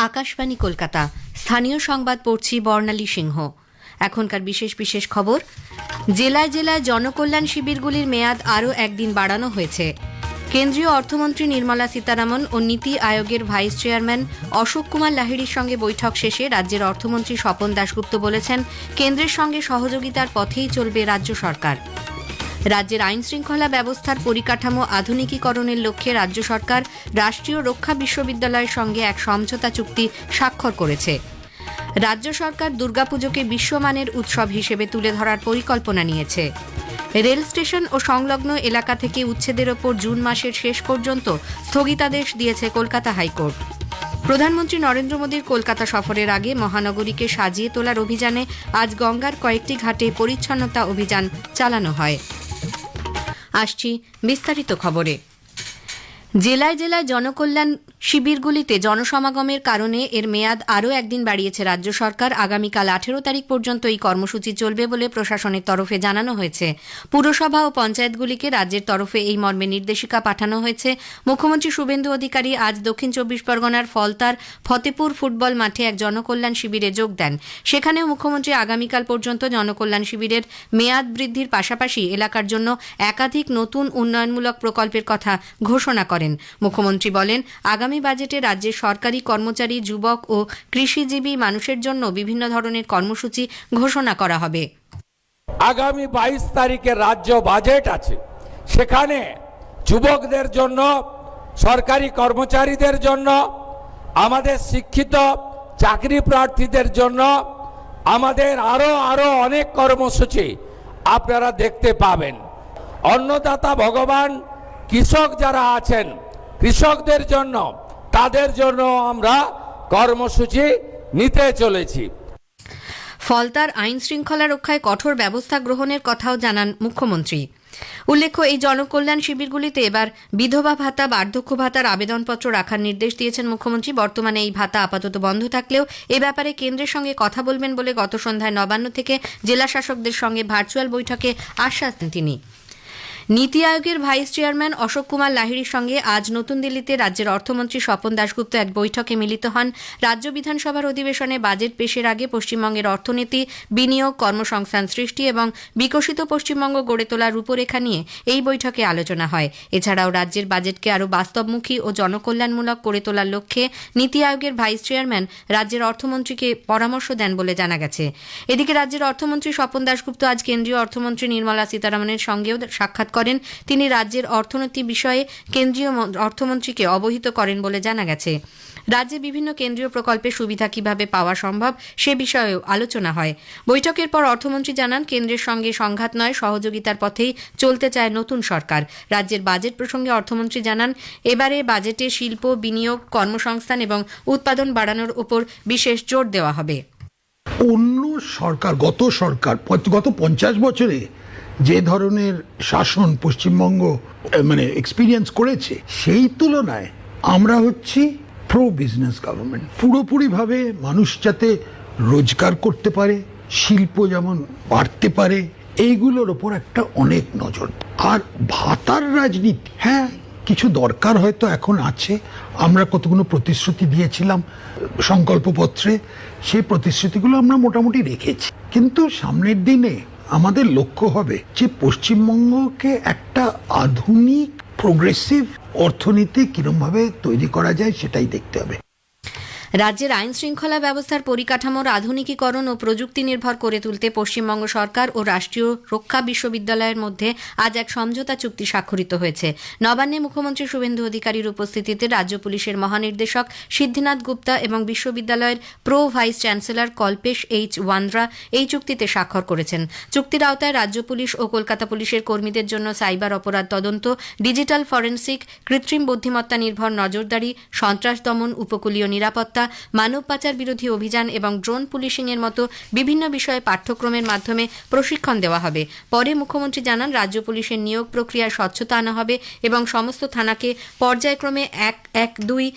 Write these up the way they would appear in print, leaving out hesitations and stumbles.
আকাশবাণী কলকাতা। স্থানীয় সংবাদ পড়ছি বর্ণালী সিংহ। এখনকার বিশেষ বিশেষ খবর। জেলায় জেলায় জনকল্যাণ শিবিরগুলির মেয়াদ আরও একদিন বাড়ানো হয়েছে। কেন্দ্রীয় অর্থমন্ত্রী নির্মলা সীতারামন ও নীতি আয়োগের ভাইস চেয়ারম্যান অশোক কুমার লাহিড়ির সঙ্গে বৈঠক শেষে রাজ্যের অর্থমন্ত্রী স্বপন দাশগুপ্ত বলেছেন, কেন্দ্রের সঙ্গে সহযোগিতার পথেই চলবে রাজ্য সরকার। রাজ্যের আইন শৃঙ্খলা ব্যবস্থার পরিকাঠামো আধুনিকীকরণের লক্ষ্যে রাজ্য সরকার রাষ্ট্রীয় রক্ষা বিশ্ববিদ্যালয়ের সঙ্গে এক সমঝোতা চুক্তি স্বাক্ষর করেছে। রাজ্য সরকার দুর্গাপুজোকে বিশ্বমানের উৎসব হিসেবে তুলে ধরার পরিকল্পনা নিয়েছে। রেল স্টেশন ও সংলগ্ন এলাকা থেকে উচ্ছেদের ওপর জুন মাসের শেষ পর্যন্ত স্থগিতাদেশ দিয়েছে কলকাতা হাইকোর্ট। প্রধানমন্ত্রী নরেন্দ্র মোদীর কলকাতা সফরের আগে মহানগরীকে সাজিয়ে তোলার অভিযানে আজ গঙ্গার কয়েকটি ঘাটে পরিচ্ছন্নতা অভিযান চালানো হয়। আসছি বিস্তারিত খবরে। জেলায় জেলায় জনকল্যাণ শিবিরগুলিতে জনসমাগমের কারণে এর মেয়াদ আরও একদিন বাড়িয়েছে রাজ্য সরকার। আগামীকাল 18 তারিখ পর্যন্ত এই কর্মসূচি চলবে বলে প্রশাসনের তরফে জানানো হয়েছে। পুরসভা ও পঞ্চায়েতগুলিকে রাজ্যের তরফে এই মর্মে নির্দেশিকা পাঠানো হয়েছে। মুখ্যমন্ত্রী শুভেন্দু অধিকারী আজ দক্ষিণ 24 পরগনার ফলতার ফতেপুর ফুটবল মাঠে এক জনকল্যাণ শিবিরে যোগ দেন। সেখানেও মুখ্যমন্ত্রী আগামীকাল পর্যন্ত জনকল্যাণ শিবিরের মেয়াদ বৃদ্ধির পাশাপাশি এলাকার জন্য একাধিক নতুন উন্নয়নমূলক প্রকল্পের কথা ঘোষণা করেন। মুখ্যমন্ত্রী বলেন, আগামী বাজেটে রাজ্যের সরকারি কর্মচারী, যুবক ও কৃষিজীবী মানুষের জন্য বিভিন্ন ধরনের কর্মসূচি ঘোষণা করা হবে। আগামী 22 তারিখে রাজ্য বাজেট আছে, সেখানে যুবকদের জন্য, সরকারি কর্মচারীদের জন্য, আমাদের শিক্ষিত চাকরি প্রার্থীদের জন্য আমাদের আরো অনেক কর্মসূচি আপনারা দেখতে পাবেন। অন্নদাতা ভগবান, কৃষক যারা আছেন, কৃষকদের জন্য, তাদের জন্য আমরা কর্মসূচি নিতে চলেছি। ফলতার আইন শৃঙ্খলা রক্ষায় কঠোর ব্যবস্থা গ্রহণের কথাও জানান মুখ্যমন্ত্রী। উল্লেখ্য, এই জনকল্যাণ শিবিরগুলিতে এবার বিধবা ভাতা, বার্ধক্য ভাতার আবেদনপত্র রাখার নির্দেশ দিয়েছেন মুখ্যমন্ত্রী। বর্তমানে এই ভাতা আপাতত বন্ধ থাকলেও এ ব্যাপারে কেন্দ্রের সঙ্গে কথা বলবেন বলে গত সন্ধ্যায় নবান্ন থেকে জেলা শাসকদের সঙ্গে ভার্চুয়াল বৈঠকে আশ্বাস দেন তিনি। নীতি আয়োগের ভাইস চেয়ারম্যান অশোক কুমার লাহিড়ির সঙ্গে আজ নতুন দিল্লিতে রাজ্যের অর্থমন্ত্রী স্বপন দাশগুপ্ত এক বৈঠকে মিলিত হন। রাজ্য বিধানসভার অধিবেশনে বাজেট পেশের আগে পশ্চিমবঙ্গের অর্থনীতি, বিনিয়োগ, কর্মসংস্থান সৃষ্টি এবং বিকশিত পশ্চিমবঙ্গ গড়ে তোলার রূপরেখা নিয়ে এই বৈঠকে আলোচনা হয়। এছাড়াও রাজ্যের বাজেটকে আরও বাস্তবমুখী ও জনকল্যাণমূলক করে তোলার লক্ষ্যে নীতি আয়োগের ভাইস চেয়ারম্যান রাজ্যের অর্থমন্ত্রীকে পরামর্শ দেন বলে জানা গেছে। এদিকে রাজ্যের অর্থমন্ত্রী স্বপন দাশগুপ্ত আজ কেন্দ্রীয় অর্থমন্ত্রী নির্মলা সীতারামনের সঙ্গেও সাক্ষাৎ করেন। তিনি রাজ্যের অর্থনীতি বিষয়ে কেন্দ্রীয় অর্থমন্ত্রীকে অবহিত করেন বলে জানা গেছে। রাজ্যে বিভিন্ন কেন্দ্রীয় প্রকল্পের সুবিধা কিভাবে পাওয়া সম্ভব সে বিষয়েও আলোচনা হয়। বৈঠকের পর অর্থমন্ত্রী জানান, কেন্দ্রের সঙ্গে সংঘাত নয়, সহযোগিতার পথেই চলতে চায় নতুন সরকার। রাজ্যের বাজেট প্রসঙ্গে অর্থমন্ত্রী জানান, এবারে বাজেটে শিল্প, বিনিয়োগ, কর্মসংস্থান এবং উৎপাদন বাড়ানোর উপর বিশেষ জোর দেওয়া হবে। অন্য সরকার, গত 50 বছরে যে ধরনের শাসন পশ্চিমবঙ্গ এক্সপিরিয়েন্স করেছে, সেই তুলনায় আমরা হচ্ছি প্রো বিজনেস গভর্নমেন্ট। পুরোপুরিভাবে মানুষ যাতে রোজগার করতে পারে, শিল্প যেমন বাড়তে পারে, এইগুলোর ওপর একটা অনেক নজর। আর ভাতার রাজনীতি, হ্যাঁ কিছু দরকার হয়তো এখন আছে। আমরা কতগুলো প্রতিশ্রুতি দিয়েছিলাম সংকল্পপত্রে, সেই প্রতিশ্রুতিগুলো আমরা মোটামুটি রেখেছি। কিন্তু সামনের দিনে আমাদের লক্ষ্য হবে যে পশ্চিমবঙ্গকে একটা আধুনিক প্রোগ্রেসিভ অর্থনীতি কিরমভাবে তৈরি করা যায় সেটাই দেখতে হবে। রাজ্যের আইন শৃঙ্খলা ব্যবস্থার পরিকাঠামোর আধুনিকীকরণ ও প্রযুক্তি নির্ভর করে তুলতে পশ্চিমবঙ্গ সরকার ও রাষ্ট্রীয় রক্ষা বিশ্ববিদ্যালয়ের মধ্যে আজ এক সমঝোতা চুক্তি স্বাক্ষরিত হয়েছে। নবান্নে মুখ্যমন্ত্রী শুভেন্দু অধিকারীর উপস্থিতিতে রাজ্য পুলিশের মহানির্দেশক সিদ্ধিনাথ গুপ্তা এবং বিশ্ববিদ্যালয়ের pro vice chancellor Kalpesh H Wandra এই চুক্তিতে স্বাক্ষর করেছেন। চুক্তির আওতায় রাজ্য পুলিশ ও কলকাতা পুলিশের কর্মীদের জন্য সাইবার অপরাধ তদন্ত, ডিজিটাল ফরেনসিক, কৃত্রিম বুদ্ধিমত্তা নির্ভর নজরদারি, সন্ত্রাস দমন, উপকূলীয় নিরাপত্তা, মানব পাচার বিরোধী অভিযান এবং ড্রোন পুলিশিং এর মতো বিভিন্ন বিষয়ে পাঠ্যক্রমের মাধ্যমে প্রশিক্ষণ দেওয়া হবে। পরে মুখ্যমন্ত্রী জানান, রাজ্য পুলিশের নিয়োগ প্রক্রিয়ায় স্বচ্ছতা আনা হবে এবং সমস্ত থানাকে পর্যায়ক্রমে 112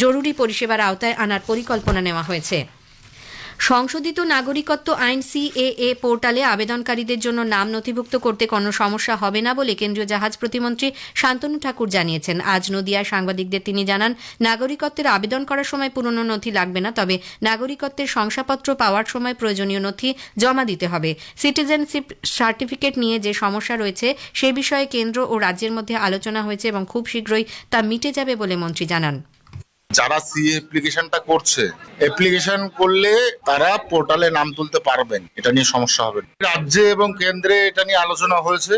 জরুরি পরিষেবার আওতায় আনার পরিকল্পনা নেওয়া হয়েছে। সংশোধিত নাগরিকত্ব আইন সিএএ পোর্টালে আবেদনকারীদের জন্য নাম নথিভুক্ত করতে কোনো সমস্যা হবে না বলে কেন্দ্রীয় জাহাজ প্রতিমন্ত্রী শান্তনু ঠাকুর জানিয়েছেন। আজ নদিয়ায় সাংবাদিকদের তিনি জানান, নাগরিকত্বের আবেদন করার সময় পুরনো নথি লাগবে না, তবে নাগরিকত্বের শংসাপত্র পাওয়ার সময় প্রয়োজনীয় নথি জমা দিতে হবে। সিটিজেনশিপ সার্টিফিকেট নিয়ে যে সমস্যা রয়েছে সে বিষয়ে কেন্দ্র ও রাজ্যের মধ্যে আলোচনা হয়েছে এবং খুব শীঘ্রই তা মিটে যাবে বলে মন্ত্রী জানান। যারা সিএ অ্যাপ্লিকেশনটা করছে, অ্যাপ্লিকেশন করলে তারা পোর্টালে নাম তুলতে পারবেন, এটা নিয়ে সমস্যা হবে না। রাজ্যে এবং কেন্দ্রে এটা নিয়ে আলোচনা হয়েছে,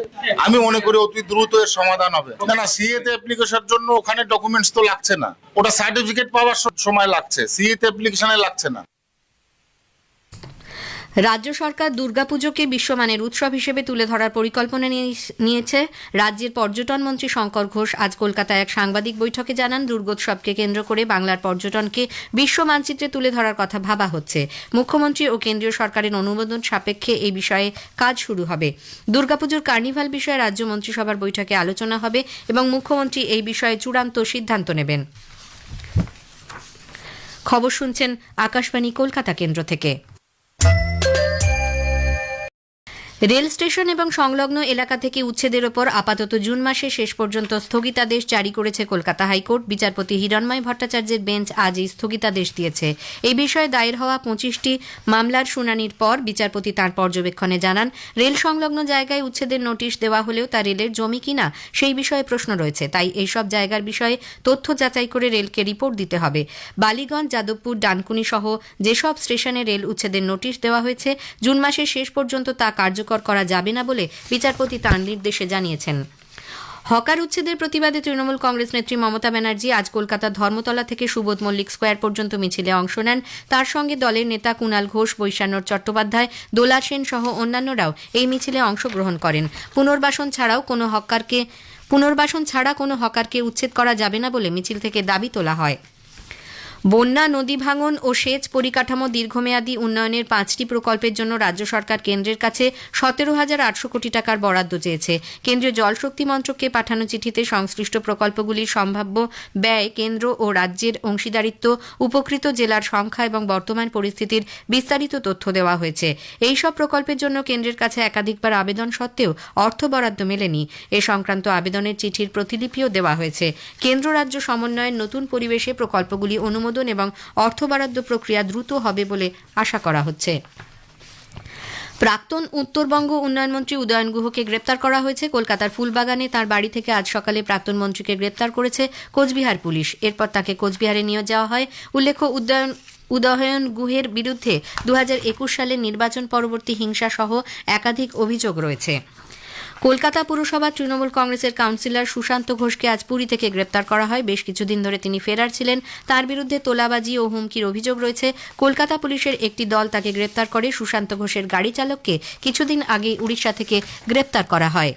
আমি মনে করি অতি দ্রুত এর সমাধান হবে। না, সিএ তে অ্যাপ্লিকেশনের জন্য ওখানে ডকুমেন্টস তো লাগছে না, ওটা সার্টিফিকেট পাওয়ার সময় লাগছে, সিএ তে অ্যাপ্লিকেশনে লাগছে না। রাজ্য সরকার দুর্গাপুজোকে বিশ্বমানের উৎসব হিসেবে তুলে ধরার পরিকল্পনা নিয়েছে। রাজ্যের পর্যটন মন্ত্রী শঙ্কর ঘোষ আজ কলকাতায় এক সাংবাদিক বৈঠকে জানান, দুর্গোৎসবকে কেন্দ্র করে বাংলার পর্যটনকে বিশ্ব মানচিত্রে তুলে ধরার কথা ভাবা হচ্ছে। মুখ্যমন্ত্রী ও কেন্দ্রীয় সরকারের অনুমোদন সাপেক্ষে এই বিষয়ে কাজ শুরু হবে। দুর্গাপুজোর কার্নিভাল বিষয়ে রাজ্য মন্ত্রিসভার বৈঠকে আলোচনা হবে এবং মুখ্যমন্ত্রী এই বিষয়ে চূড়ান্ত সিদ্ধান্ত নেবেন। খবর শুনছেন আকাশবাণী কলকাতা কেন্দ্র থেকে। রেল স্টেশন এবং সংলগ্ন এলাকা থেকে উচ্ছেদের ওপর আপাতত জুন মাসের শেষ পর্যন্ত স্থগিতাদেশ জারি করেছে কলকাতা হাইকোর্ট। বিচারপতি হিরণময় ভট্টাচার্যের বেঞ্চ আজ এই স্থগিতাদেশ দিয়েছে। এই বিষয়ে দায়ের হওয়া 25টি মামলার শুনানির পর বিচারপতি তাঁর পর্যবেক্ষণে জানান, রেল সংলগ্ন জায়গায় উচ্ছেদের নোটিশ দেওয়া হলেও তা রেলের জমি কিনা সেই বিষয়ে প্রশ্ন রয়েছে, তাই এইসব জায়গার বিষয়ে তথ্য যাচাই করে রেলকে রিপোর্ট দিতে হবে। বালিগঞ্জ, যাদবপুর, ডানকুনি সহ যেসব স্টেশনে রেল উচ্ছেদের নোটিশ দেওয়া হয়েছে, জুন মাসের শেষ পর্যন্ত তা কার্যকর করা যাবে না বলে বিচারপতি তাঁর নির্দেশে জানিয়েছেন। হকার উচ্ছেদের প্রতিবাদে তৃণমূল কংগ্রেস নেত্রী মমতা ব্যানার্জি আজ কলকাতার ধর্মতলা থেকে সুবোধ মল্লিক স্কোয়ার পর্যন্ত মিছিলে অংশ নেন। তার সঙ্গে দলের নেতা কুণাল ঘোষ, বৈশানর চট্টোপাধ্যায়, দোলা সেন সহ অন্যান্যরাও এই মিছিলে অংশগ্রহণ করেন। পুনর্বাসন ছাড়া কোনো হকারকে উচ্ছেদ করা যাবে না বলে মিছিল থেকে দাবি তোলা হয়। বন্যা, নদী ভাঙন ও সেচ পরিকাঠামো দীর্ঘমেয়াদী উন্নয়নের 5টি প্রকল্পের জন্য রাজ্য সরকার কেন্দ্রের কাছে 17,800 কোটি টাকার বরাদ্দ চেয়েছে। কেন্দ্রীয় জলশক্তি মন্ত্রককে পাঠানো চিঠিতে সংশ্লিষ্ট প্রকল্পগুলির সম্ভাব্য ব্যয়, কেন্দ্র ও রাজ্যের অংশীদারিত্ব, উপকৃত জেলার সংখ্যা এবং বর্তমান পরিস্থিতির বিস্তারিত তথ্য দেওয়া হয়েছে। এই সব প্রকল্পের জন্য কেন্দ্রের কাছে একাধিকবার আবেদন সত্ত্বেও অর্থ বরাদ্দ মেলেনি। এ সংক্রান্ত আবেদনের চিঠির প্রতিলিপিও দেওয়া হয়েছে। কেন্দ্র রাজ্য সমন্বয়ের নতুন পরিবেশে প্রকল্পগুলি অনুমোদন এবং অর্থ বরাদ্দ প্রক্রিয়া দ্রুত হবে বলে আশা করা হচ্ছে। প্রাক্তন উত্তরবঙ্গ উন্নয়ন মন্ত্রী উদয়ন গুহকে গ্রেপ্তার করা হয়েছে। কলকাতার ফুলবাগানে তাঁর বাড়ি থেকে আজ সকালে প্রাক্তন মন্ত্রীকে গ্রেপ্তার করেছে কোচবিহার পুলিশ। এরপর তাকে কোচবিহারে নিয়ে যাওয়া হয়। উল্লেখ্য, উদয়ন গুহের বিরুদ্ধে 2021 সালের নির্বাচন পরবর্তী হিংসা সহ একাধিক অভিযোগ রয়েছে। কলকাতা পুরসভার তৃণমূল কংগ্রেসের কাউন্সিলর সুশান্ত ঘোষকে আজ পুরী থেকে গ্রেপ্তার করা হয়। বেশ কিছুদিন ধরে তিনি ফেরার ছিলেন। তার বিরুদ্ধে তোলাবাজি ও হুমকির অভিযোগ রয়েছে। কলকাতা পুলিশের একটি দল তাকে গ্রেপ্তার করে। সুশান্ত ঘোষের গাড়ি চালককে কিছুদিন আগে উড়িষ্যা থেকে গ্রেপ্তার করা হয়।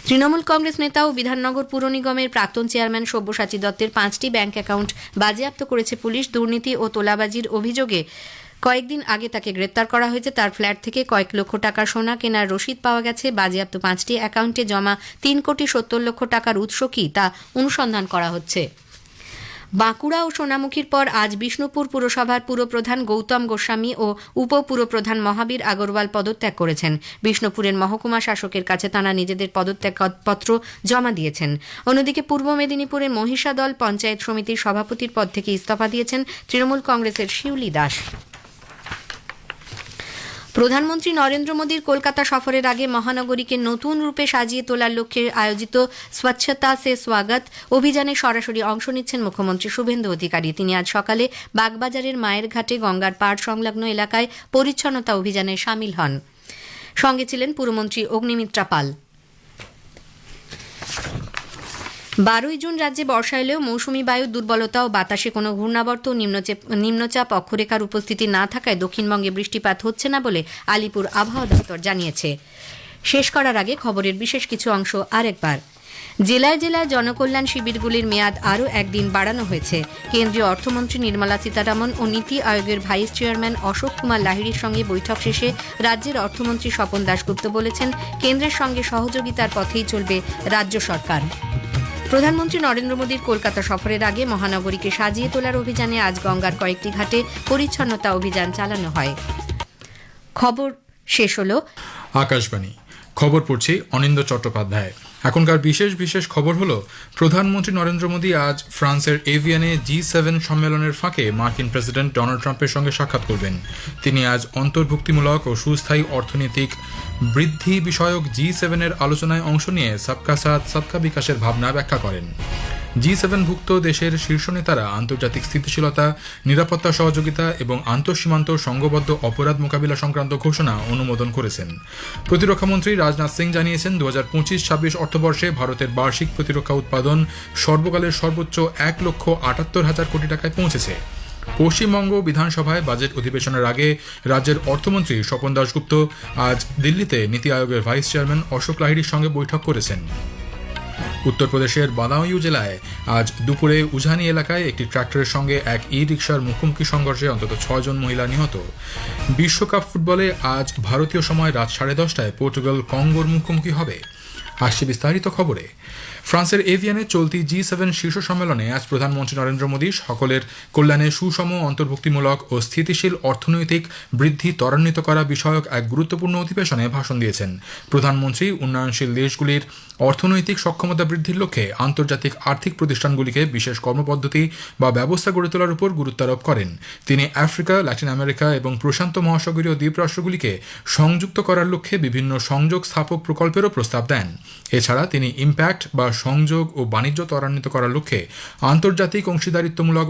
তৃণমূল কংগ্রেস নেতা ও বিধাননগর পুর নিগমের প্রাক্তন চেয়ারম্যান সব্যসাচী দত্তের 5টি ব্যাংক অ্যাকাউন্ট বাজেয়াপ্ত করেছে পুলিশ। দুর্নীতি ও তোলাবাজির অভিযোগে কয়েকদিন আগে তাকে গ্রেপ্তার করা হয়েছে। তার ফ্ল্যাট থেকে কয়েক লক্ষ টাকা সোনা কেনার রসিদ পাওয়া গেছে। বাজেয়াপ্ত 5টি অ্যাকাউন্টে জমা 3,70,00,000 টাকার উৎস কি তা অনুসন্ধান করা হচ্ছে। বাঁকুড়া ও সোনামুখীর পর আজ বিষ্ণুপুর পুরসভার পুরপ্রধান গৌতম গোস্বামী ও উপপুরপ্রধান মহাবীর আগরওয়াল পদত্যাগ করেছেন। বিষ্ণুপুরের মহকুমা শাসকের কাছে তাঁরা নিজেদের পদত্যাগপত্র জমা দিয়েছেন। অন্যদিকে পূর্ব মেদিনীপুরের মহিষাদল পঞ্চায়েত সমিতির সভাপতির পদ থেকে ইস্তফা দিয়েছেন তৃণমূল কংগ্রেসের শিউলি দাস। প্রধানমন্ত্রী নরেন্দ্র মোদীর কলকাতা সফরের আগে মহানগরীকে নতুন রূপে সাজিয়ে তোলার লক্ষ্যে আয়োজিত স্বচ্ছতা সে স্বাগত অভিযানে সরাসরি অংশ নিচ্ছেন মুখ্যমন্ত্রী শুভেন্দু অধিকারী। তিনি আজ সকালে বাগবাজারের মায়ের ঘাটে গঙ্গার পাড় সংলগ্ন এলাকায় পরিচ্ছন্নতা অভিযানে সামিল হন। সঙ্গে ছিলেন পুরমন্ত্রী অগ্নিমিত্রা পাল। 12 জুন রাজ্যে বর্ষা এলেও মৌসুমী বায়ুর দুর্বলতা ও বাতাসে কোনো ঘূর্ণাবর্ত ও নিম্নচাপ অক্ষরেখার উপস্থিতি না থাকায় দক্ষিণবঙ্গে বৃষ্টিপাত হচ্ছে না বলে আলিপুর আবহাওয়া দপ্তর জানিয়েছে। শেষ করার আগে খবরের বিশেষ কিছু অংশ আরেকবার। জেলায় জেলায় জনকল্যাণ শিবিরগুলির মেয়াদ আরও একদিন বাড়ানো হয়েছে। কেন্দ্রীয় অর্থমন্ত্রী নির্মলা সীতারামন ও নীতি আয়োগের ভাইস চেয়ারম্যান অশোক কুমার লাহিড়ির সঙ্গে বৈঠক শেষে রাজ্যের অর্থমন্ত্রী স্বপন দাশগুপ্ত বলেছেন, কেন্দ্রের সঙ্গে সহযোগিতার পথেই চলবে রাজ্য সরকার। প্রধানমন্ত্রী নরেন্দ্র মোদীর কলকাতা সফরের আগে মহানগরীকে সাজিয়ে তোলার অভিযানে আজ গঙ্গার কয়েকটি ঘাটে পরিচ্ছন্নতা অভিযান চালানো হয়। খবর শেষ হলো। আকাশবাণী খবর পড়ছি অনিন্দ চট্টোপাধ্যায়। এখনকার বিশেষ খবর হলো, প্রধানমন্ত্রী নরেন্দ্র মোদী আজ ফ্রান্সের এভিয়ানে G7 সম্মেলনের ফাঁকে মার্কিন প্রেসিডেন্ট ডোনাল্ড ট্রাম্পের সঙ্গে সাক্ষাৎ করবেন। তিনি আজ অন্তর্ভুক্তিমূলক ও সুস্থায়ী অর্থনৈতিক বৃদ্ধি বিষয়ক G7-এর আলোচনায় অংশ নিয়ে সবকা সাথ সবকা বিকাশের ভাবনা ব্যাখ্যা করেন। G7-ভুক্ত দেশের শীর্ষ নেতারা আন্তর্জাতিক স্থিতিশীলতা, নিরাপত্তা সহযোগিতা এবং আন্তঃসীমান্ত সংঘবদ্ধ অপরাধ মোকাবিলা সংক্রান্ত ঘোষণা অনুমোদন করেছেন। প্রতিরক্ষামন্ত্রী রাজনাথ সিং জানিয়েছেন, 2025-26 অর্থবর্ষে ভারতের বার্ষিক প্রতিরক্ষা উৎপাদন সর্বকালের সর্বোচ্চ 1,78,000 কোটি টাকায় পৌঁছেছে। পশ্চিমবঙ্গ বিধানসভায় বাজেট অধিবেশনের আগে রাজ্যের অর্থমন্ত্রী স্বপন দাশগুপ্ত আজ দিল্লিতে নীতি আয়োগের ভাইস চেয়ারম্যান অশোক লাহিড়ীর সঙ্গে বৈঠক করেছেন। উত্তরপ্রদেশের বাদাউঁ জেলায় আজ দুপুরে উঝানি এলাকায় একটি ট্রাক্টরের সঙ্গে এক ই-রিকশার মুখোমুখি সংঘর্ষে অন্তত 6 জন মহিলা নিহত। বিশ্বকাপ ফুটবলে আজ ভারতীয় সময় রাত 10:30টায় পর্তুগাল কঙ্গোর মুখোমুখি হবে। আসছে বিস্তারিত খবরে। ফ্রান্সের এভিয়ানে চলতি G7 শীর্ষ সম্মেলনে আজ প্রধানমন্ত্রী নরেন্দ্র মোদী সকলের কল্যাণে সুষম, অন্তর্ভুক্তিমূলক ও স্থিতিশীল অর্থনৈতিক বৃদ্ধি ত্বরান্বিত করা বিষয়ক এক গুরুত্বপূর্ণ অধিবেশনে ভাষণ দিয়েছেন। প্রধানমন্ত্রী উন্নয়নশীল দেশগুলির অর্থনৈতিক সক্ষমতা বৃদ্ধির লক্ষ্যে আন্তর্জাতিক আর্থিক প্রতিষ্ঠানগুলিকে বিশেষ কর্মপদ্ধতি বা ব্যবস্থা গড়ে তোলার উপর গুরুত্বারোপ করেন। তিনি আফ্রিকা, ল্যাটিন আমেরিকা এবং প্রশান্ত মহাসাগরীয় দ্বীপরাষ্ট্রগুলিকে সংযুক্ত করার লক্ষ্যে বিভিন্ন সংযোগ স্থাপক প্রকল্পেরও প্রস্তাব দেন। এছাড়া তিনি ইম্প্যাক্ট বা সংযোগ ও বাণিজ্য ত্বরান্বিত করার লক্ষ্যে আন্তর্জাতিক অংশীদারিত্বমূলক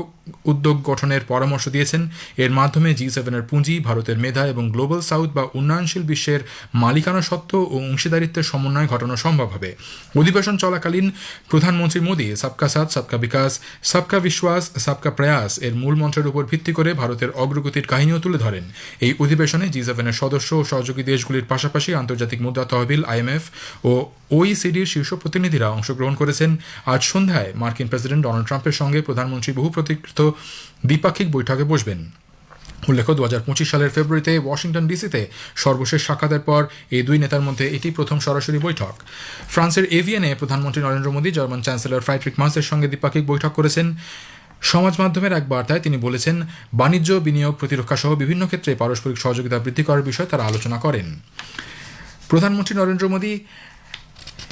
উদ্যোগ গঠনের পরামর্শ দিয়েছেন। এর মাধ্যমে G7-এর পুঁজি, ভারতের মেধা এবং গ্লোবাল সাউথ বা উন্নয়নশীল বিশ্বের মালিকানা সত্ত্ব ও অংশীদারিত্বের সমন্বয় ঘটানো সম্ভব হবে। অধিবেশন চলাকালীন প্রধানমন্ত্রী মোদী সবকা সাথ সবকা বিকাশ, সবকা বিশ্বাস, সবকা প্রয়াস এর মূল মন্ত্রের উপর ভিত্তি করে ভারতের অগ্রগতির কাহিনীও তুলে ধরেন। এই অধিবেশনে G7-এর সদস্য ও সহযোগী দেশগুলির পাশাপাশি আন্তর্জাতিক মুদ্রা তহবিল IMF ও OECD-র শীর্ষ প্রতিনিধিরা অংশগ্রহণ করেছেন। আজ সন্ধ্যায় মার্কিন প্রেসিডেন্ট ডোনাল্ড ট্রাম্পের সঙ্গে প্রধানমন্ত্রী বহু প্রতীক্ষিত দ্বিপাক্ষিক বৈঠকে বসবেন। উল্লেখ্য, 2025 সালের ফেব্রুয়ারিতে ওয়াশিংটন ডিসিতে সর্বশেষ সাক্ষাতের পর এই দুই নেতার মধ্যে এটি প্রথম সরাসরি বৈঠক। ফ্রান্সের এভিয়ানে প্রধানমন্ত্রী নরেন্দ্র মোদী জার্মান চ্যান্সেলর ফ্রাইডরিখ মার্সের সঙ্গে দ্বিপাক্ষিক বৈঠক করেছেন। সমাজ মাধ্যমের এক বার্তায় তিনি বলেছেন, বাণিজ্য, বিনিয়োগ, প্রতিরক্ষা সহ বিভিন্ন ক্ষেত্রে পারস্পরিক সহযোগিতা বৃদ্ধি করার বিষয়ে তারা আলোচনা করেন। প্রধানমন্ত্রী নরেন্দ্র মোদী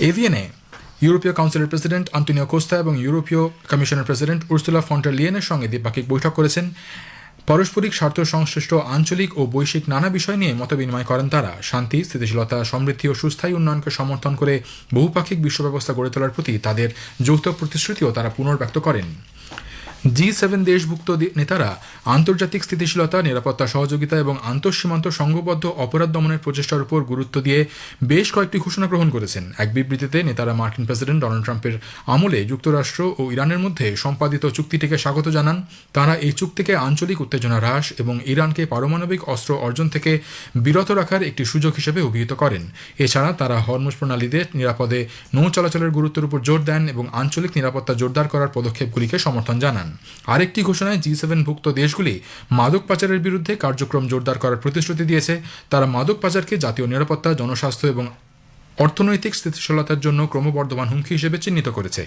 এভিয়ানে ইউরোপীয় কাউন্সিলের প্রেসিডেন্ট আন্তোনিও কোস্তা এবং ইউরোপীয় কমিশনের প্রেসিডেন্ট উর্সুলা ফন ডার লিয়েনের সঙ্গে দ্বিপাক্ষিক বৈঠক করেছেন। পারস্পরিক স্বার্থ সংশ্লিষ্ট আঞ্চলিক ও বৈশ্বিক নানা বিষয় নিয়ে মতবিনিময় করেন তারা। শান্তি, স্থিতিশীলতা, সমৃদ্ধি ও সুস্থায়ী উন্নয়নকে সমর্থন করে বহুপাক্ষিক বিশ্ব ব্যবস্থা গড়ে তোলার প্রতি তাদের যৌথ প্রতিশ্রুতিও তারা পুনর্ব্যক্ত করেন। G7 দেশভুক্ত নেতারা আন্তর্জাতিক স্থিতিশীলতা, নিরাপত্তা সহযোগিতা এবং আন্তঃসীমান্ত সংঘবদ্ধ অপরাধ দমনের প্রচেষ্টার উপর গুরুত্ব দিয়ে বেশ কয়েকটি ঘোষণা গ্রহণ করেছেন। এক বিবৃতিতে নেতারা মার্কিন প্রেসিডেন্ট ডোনাল্ড ট্রাম্পের আমলে যুক্তরাষ্ট্র ও ইরানের মধ্যে সম্পাদিত চুক্তিটিকে স্বাগত জানান। তারা এই চুক্তিকে আঞ্চলিক উত্তেজনা হ্রাস এবং ইরানকে পারমাণবিক অস্ত্র অর্জন থেকে বিরত রাখার একটি সুযোগ হিসেবে অভিহিত করেন। এছাড়া তারা হরমুজ প্রণালীতে নিরাপদে নৌ চলাচলের গুরুত্বের উপর জোর দেন এবং আঞ্চলিক নিরাপত্তা জোরদার করার পদক্ষেপগুলিকে সমর্থন জানান। আরেকটি ঘোষণায় G7-ভুক্ত দেশগুলি মাদক পাচারের বিরুদ্ধে কার্যক্রম জোরদার করার প্রতিশ্রুতি দিয়েছে। তারা মাদক পাচারকে জাতীয় নিরাপত্তা, জনস্বাস্থ্য এবং অর্থনৈতিক স্থিতিশীলতার জন্য ক্রমবর্ধমান হুমকি হিসেবে চিহ্নিত করেছে।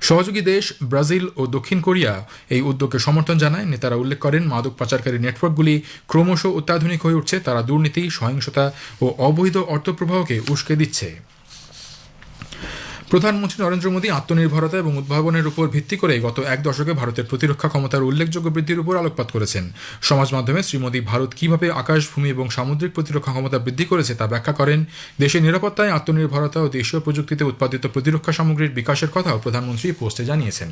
সহযোগী দেশ ব্রাজিল ও দক্ষিণ কোরিয়া এই উদ্যোগকে সমর্থন জানায়। নেতারা উল্লেখ করেন, মাদক পাচারকারী নেটওয়ার্কগুলি ক্রমশ অত্যাধুনিক হয়ে উঠছে। তারা দুর্নীতি, সহিংসতা ও অবৈধ অর্থপ্রবাহকে উস্কে দিচ্ছে। প্রধানমন্ত্রী নরেন্দ্র মোদী আত্মনির্ভরতা এবং উদ্ভাবনের উপর ভিত্তি করে গত এক দশকে ভারতের প্রতিরক্ষা ক্ষমতার উল্লেখযোগ্য বৃদ্ধির উপর আলোকপাত করেছেন। সমাজ মাধ্যমে শ্রী মোদী ভারত কিভাবে আকাশ, ভূমি এবং সামুদ্রিক প্রতিরক্ষা ক্ষমতা বৃদ্ধি করেছে তা ব্যাখ্যা করেন। দেশের নিরাপত্তায় আত্মনির্ভরতা ও দেশীয় প্রযুক্তিতে উৎপাদিত প্রতিরক্ষা সামগ্রীর বিকাশের কথাও প্রধানমন্ত্রী পোস্টে জানিয়েছেন।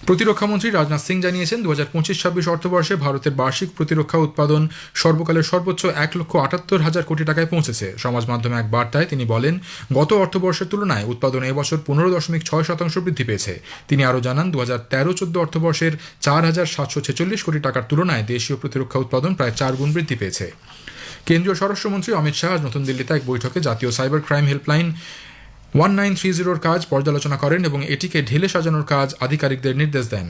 প্রতিরক্ষামন্ত্রী রাজনাথ সিং জানিয়েছেন, 2025-26 অর্থবর্ষে ভারতের বার্ষিক প্রতিরক্ষা উৎপাদন সর্বকালের সর্বোচ্চ 1,78,000 কোটি টাকায় পৌঁছেছে। সমাজ মাধ্যমে এক বার্তায় তিনি বলেন, গত অর্থবর্ষের তুলনায় উৎপাদন এবছর 15.6% বৃদ্ধি পেয়েছে। তিনি আরও জানান, 2013-14 অর্থবর্ষের 4,746 কোটি টাকার তুলনায় দেশীয় প্রতিরক্ষা উৎপাদন প্রায় 4 গুণ বৃদ্ধি পেয়েছে। কেন্দ্রীয় স্বরাষ্ট্রমন্ত্রী অমিত শাহ আজ নতুন দিল্লিতে এক বৈঠকে জাতীয় সাইবার ক্রাইম হেল্পলাইন 1930-র কাজ পর্যালোচনা করেন এবং এটিকে ঢেলে সাজানোর কাজ আধিকারিকদের নির্দেশ দেন।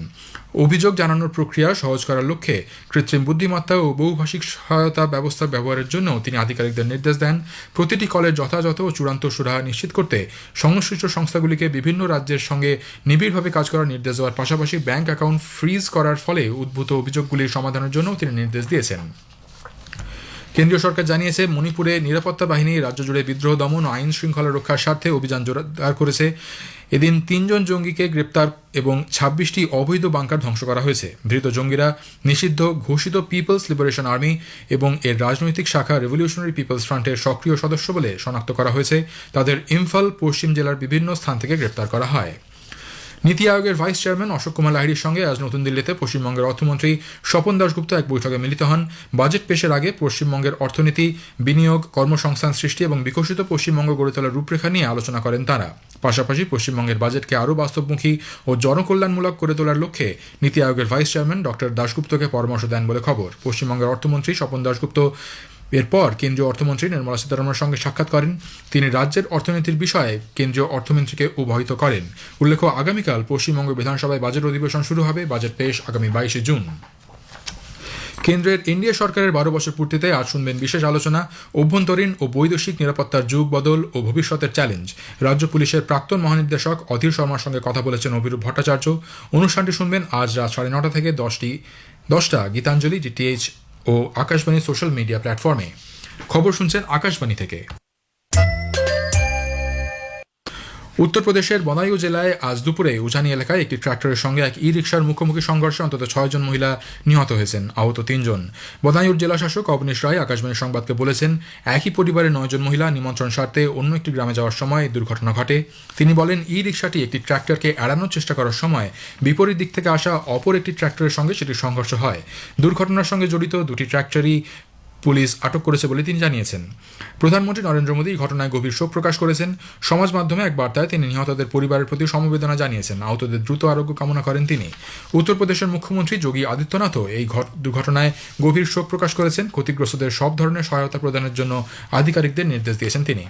অভিযোগ জানানোর প্রক্রিয়া সহজ করার লক্ষ্যে কৃত্রিম বুদ্ধিমত্তা ও বহুভাষিক সহায়তা ব্যবস্থা ব্যবহারের জন্য তিনি আধিকারিকদের নির্দেশ দেন। প্রতিটি কলের যথাযথ ও চূড়ান্ত সুরাহা নিশ্চিত করতে সংশ্লিষ্ট সংস্থাগুলিকে বিভিন্ন রাজ্যের সঙ্গে নিবিড়ভাবে কাজ করার নির্দেশ দেওয়ার পাশাপাশি ব্যাংক অ্যাকাউন্ট ফ্রিজ করার ফলে উদ্ভূত অভিযোগগুলির সমাধানের জন্য তিনি নির্দেশ দিয়েছেন। কেন্দ্রীয় সরকার জানিয়েছে, মণিপুরে নিরাপত্তা বাহিনী রাজ্য জুড়ে বিদ্রোহ দমন ও আইন শৃঙ্খলা রক্ষার স্বার্থে অভিযান জোরদার করেছে। এদিন 3 জন জঙ্গিকে গ্রেপ্তার এবং 26টি অবৈধ বাংকার ধ্বংস করা হয়েছে। ধৃত জঙ্গিরা নিষিদ্ধ ঘোষিত পিপলস লিবারেশন আর্মি এবং এর রাজনৈতিক শাখা রেভলিউশনারি পিপলস ফ্রন্টের সক্রিয় সদস্য বলে শনাক্ত করা হয়েছে। তাদের ইম্ফল পশ্চিম জেলার বিভিন্ন স্থান থেকে গ্রেপ্তার করা হয়। নীতি আয়োগের ভাইস চেয়ারম্যান অশোক কুমার লাহিড়ির সঙ্গে আজ নতুন দিল্লিতে পশ্চিমবঙ্গের অর্থমন্ত্রী স্বপন দাশগুপ্ত এক বৈঠকে মিলিত হন। বাজেট পেশের আগে পশ্চিমবঙ্গের অর্থনীতি, বিনিয়োগ, কর্মসংস্থান সৃষ্টি এবং বিকশিত পশ্চিমবঙ্গ গড়ে তোলার রূপরেখা নিয়ে আলোচনা করেন তাঁরা। পাশাপাশি পশ্চিমবঙ্গের বাজেটকে আরও বাস্তবমুখী ও জনকল্যাণমূলক করে তোলার লক্ষ্যে নীতি আয়োগের ভাইস চেয়ারম্যান ডক্টর দাশগুপ্তকে পরামর্শ দেন বলে খবর। পশ্চিমবঙ্গের অর্থমন্ত্রী স্বপন দাশগুপ্ত এরপর কেন্দ্রীয় অর্থমন্ত্রী নির্মলা সীতারমণের সঙ্গে সাক্ষাৎ করেন। তিনি রাজ্যের অর্থনীতির বিষয়ে কেন্দ্রীয় অর্থমন্ত্রীকে অবহিত করেন। উল্লেখ্য, আগামীকাল পশ্চিমবঙ্গ বিধানসভায় বাজেট অধিবেশন শুরু হবে। বাজেট পেশ আগামী 22 জুন। কেন্দ্রের এনডিএ সরকারের 12 বছর পূর্তিতে আজ শুনবেন বিশেষ আলোচনা, অভ্যন্তরীণ ও বৈদেশিক নিরাপত্তার যুগ বদল ও ভবিষ্যতের চ্যালেঞ্জ। রাজ্য পুলিশের প্রাক্তন মহানির্দেশক অধীর শর্মার সঙ্গে কথা বলেছেন অভিরূপ ভট্টাচার্য। অনুষ্ঠানটি শুনবেন আজ রাত 9:30 থেকে 10টা গীতাঞ্জলি, ডিটিএইচ ও আকাশবাণী সোশ্যাল মিডিয়া প্ল্যাটফর্মে। খবর শুনছেন আকাশবাণী থেকে। উত্তরপ্রদেশের বদায়ু জেলায় আজ দুপুরে উজানি এলাকায় একটি ট্রাক্টরের সঙ্গে এক ই রিকশার মুখোমুখি সংঘর্ষে অন্তত 6 জন মহিলা নিহত হয়েছেন, আহত 3 জন। বদায়ুর জেলা শাসক অবনীশ রায় আকাশবাণী সংবাদকে বলেছেন, একই পরিবারের 9 জন মহিলা নিমন্ত্রণ স্বার্থে অন্য একটি গ্রামে যাওয়ার সময় দুর্ঘটনা ঘটে। তিনি বলেন, ই রিকশাটি একটি ট্রাক্টরকে এড়ানোর চেষ্টা করার সময় বিপরীত দিক থেকে আসা অপর একটি ট্রাক্টরের সঙ্গে সেটি সংঘর্ষ হয়। দুর্ঘটনার সঙ্গে জড়িত 2টি ট্রাক্টরই পুলিশ আটক করেছে বলে তিনি জানিয়েছেন। প্রধানমন্ত্রী নরেন্দ্র মোদী ঘটনায় গভীর শোক প্রকাশ করেছেন। সমাজ মাধ্যমে এক বার্তায় তিনি নিহতদের পরিবারের প্রতি সমবেদনা জানিয়েছেন। আহতদের দ্রুত আরোগ্য কামনা করেন তিনি। উত্তরপ্রদেশের মুখ্যমন্ত্রী যোগী আদিত্যনাথও এই দুর্ঘটনায় গভীর শোক প্রকাশ করেছেন। ক্ষতিগ্রস্তদের সব ধরনের সহায়তা প্রদানের জন্য আধিকারিকদের নির্দেশ দিয়েছেন তিনি।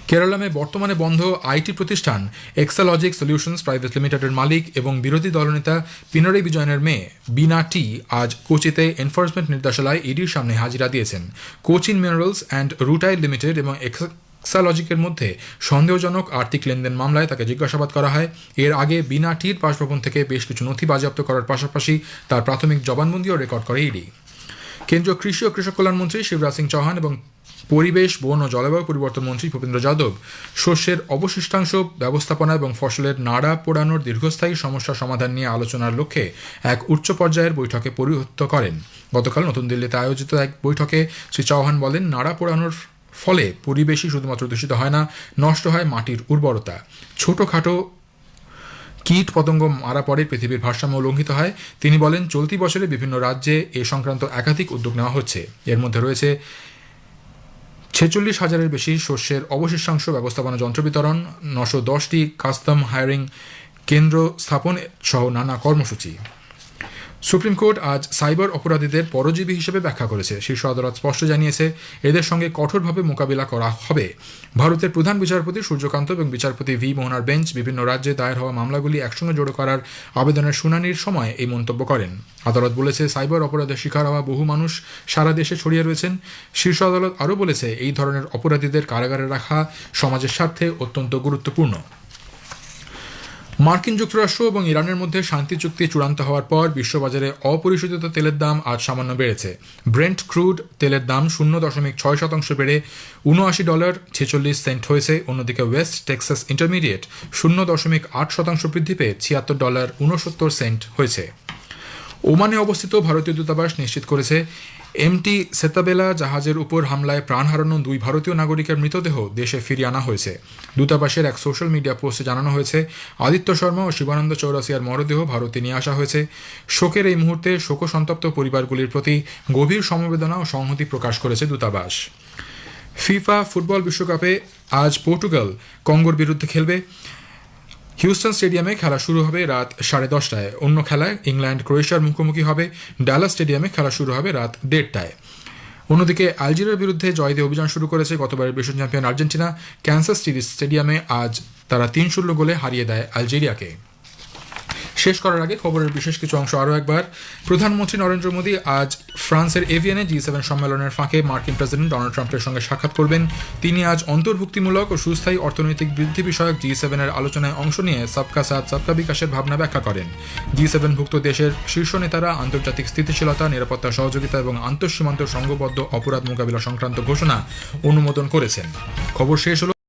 কেরালামে বর্তমানে বন্ধ আইটি প্রতিষ্ঠান এক্সালজিক সলিউশনস প্রাইভেট লিমিটেডের মালিক এবং বিরোধী দলনেতা পিনারাই বিজয়নের মেয়ে বিনা টি আজ কোচিতে এনফোর্সমেন্ট নির্দেশালয় ইডির সামনে হাজিরা দিয়েছেন। Cochin minerals and rutile limited এবং এক্সালজিকের মধ্যে সন্দেহজনক আর্থিক লেনদেন মামলায় তাকে জিজ্ঞাসাবাদ করা হয়। এর আগে বিনা টির বাসভবন থেকে বেশ কিছু নথি বাজেয়াপ্ত করার পাশাপাশি তার প্রাথমিক জবানবন্দিও রেকর্ড করে ইডি। কেন্দ্রীয় কৃষি ও কৃষক কল্যাণ মন্ত্রী শিবরাজ সিং চৌহান এবং পরিবেশ, বন ও জলবায়ু পরিবর্তন মন্ত্রী ভূপেন্দ্র যাদব শস্যের অবশিষ্টাংশ ব্যবস্থাপনা এবং ফসলের নাড়া পোড়ানোর দীর্ঘস্থায়ী সমস্যা সমাধান নিয়ে আলোচনার লক্ষ্যে এক উচ্চ পর্যায়ের বৈঠকে পরিণত করেন। গতকাল নতুন দিল্লিতে আয়োজিত এক বৈঠকে শ্রী চৌহান বলেন, নাড়া পোড়ানোর ফলে পরিবেশই শুধুমাত্র দূষিত হয় না, নষ্ট হয় মাটির উর্বরতা। ছোটখাটো কীট পতঙ্গ মারা পড়ে পৃথিবীর ভারসাম্য লঙ্ঘিত হয়। তিনি বলেন, চলতি বছরে বিভিন্ন রাজ্যে এ সংক্রান্ত একাধিক উদ্যোগ নেওয়া হচ্ছে। এর মধ্যে রয়েছে 46,000-এর বেশি শস্যের অবশিষ্টাংশ ব্যবস্থাপনা যন্ত্র বিতরণ, 910টি কাস্টম হায়ারিং কেন্দ্র স্থাপন সহ নানা কর্মসূচি। সুপ্রিম কোর্ট আজ সাইবার অপরাধীদের পরজীবী হিসেবে ব্যাখ্যা করেছে। শীর্ষ আদালত স্পষ্ট জানিয়েছে, এদের সঙ্গে কঠোরভাবে মোকাবিলা করা হবে। ভারতের প্রধান বিচারপতি সূর্যকান্ত এবং বিচারপতি ভি মোহনার বেঞ্চ বিভিন্ন রাজ্যে দায়ের হওয়া মামলাগুলি একসঙ্গে জড়ো করার আবেদনের শুনানির সময় এই মন্তব্য করেন। আদালত বলেছে, সাইবার অপরাধের শিকার হওয়া বহু মানুষ সারা দেশে ছড়িয়ে রয়েছেন। শীর্ষ আদালত আরও বলেছে, এই ধরনের অপরাধীদের কারাগারে রাখা সমাজের স্বার্থে অত্যন্ত গুরুত্বপূর্ণ। মার্কিন যুক্তরাষ্ট্র এবং ইরানের মধ্যে শান্তি চুক্তি চূড়ান্ত হওয়ার পর বিশ্ববাজারে অপরিশোধিত তেলের দাম আজ সামান্য বেড়েছে। ব্রেন্ট ক্রুড তেলের দাম 0.6% বেড়ে $79.46 হয়েছে। অন্যদিকে ওয়েস্ট টেক্সাস ইন্টারমিডিয়েট 0.8% বৃদ্ধি পেয়ে $76.69 হয়েছে। ওমানে অবস্থিত ভারতীয় দূতাবাস নিশ্চিত করেছে, এমটি সেতাবেলা জাহাজের উপর হামলায় প্রাণ হারানো 2 ভারতীয় নাগরিকের মৃতদেহ দেশে ফিরিয়ে আনা হয়েছে। দূতাবাসের এক সোশ্যাল মিডিয়া পোস্টে জানানো হয়েছে, আদিত্য শর্মা ও শিবানন্দ চৌরাসিয়ার মরদেহ ভারতে নিয়ে আসা হয়েছে। শোকের এই মুহূর্তে শোকসন্তপ্ত পরিবারগুলির প্রতি গভীর সমবেদনা ও সংহতি প্রকাশ করেছে দূতাবাস। ফিফা ফুটবল বিশ্বকাপে আজ পর্তুগাল কঙ্গোর বিরুদ্ধে খেলবে। হিউস্টন স্টেডিয়ামে খেলা শুরু হবে রাত 10:30টায়। অন্য খেলায় ইংল্যান্ড ক্রোয়েশিয়ার মুখোমুখি হবে। ডালাস স্টেডিয়ামে খেলা শুরু হবে রাত 1:30টায়। অন্যদিকে আলজেরিয়ার বিরুদ্ধে জয় দিয়ে অভিযান শুরু করেছে গতবারের বিশ্ব চ্যাম্পিয়ন আর্জেন্টিনা। ক্যানসাস সিটি স্টেডিয়ামে আজ তারা 3-0 গোলে হারিয়ে দেয় আলজেরিয়াকে। শেষ করার আগে খবরের বিশেষ কিছু অংশ আরও একবার। প্রধানমন্ত্রী নরেন্দ্র মোদী আজ ফ্রান্সের এভিয়ানে G7 সম্মেলনের ফাঁকে মার্কিন প্রেসিডেন্ট ডোনাল্ড ট্রাম্পের সঙ্গে সাক্ষাৎ করবেন। তিনি আজ অন্তর্ভুক্তিমূলক ও সুস্থায়ী অর্থনৈতিক বৃদ্ধি বিষয়ক G7 এর আলোচনায় অংশ নিয়ে সবকা সাথ সবকা বিকাশের ভাবনা ব্যাখ্যা করেন। G7 ভুক্ত দেশের শীর্ষ নেতারা আন্তর্জাতিক স্থিতিশীলতা, নিরাপত্তা, সহযোগিতা এবং আন্তঃসীমান্ত সংঘবদ্ধ অপরাধ মোকাবিলা সংক্রান্ত ঘোষণা অনুমোদন করেছেন। খবর শেষ হলো।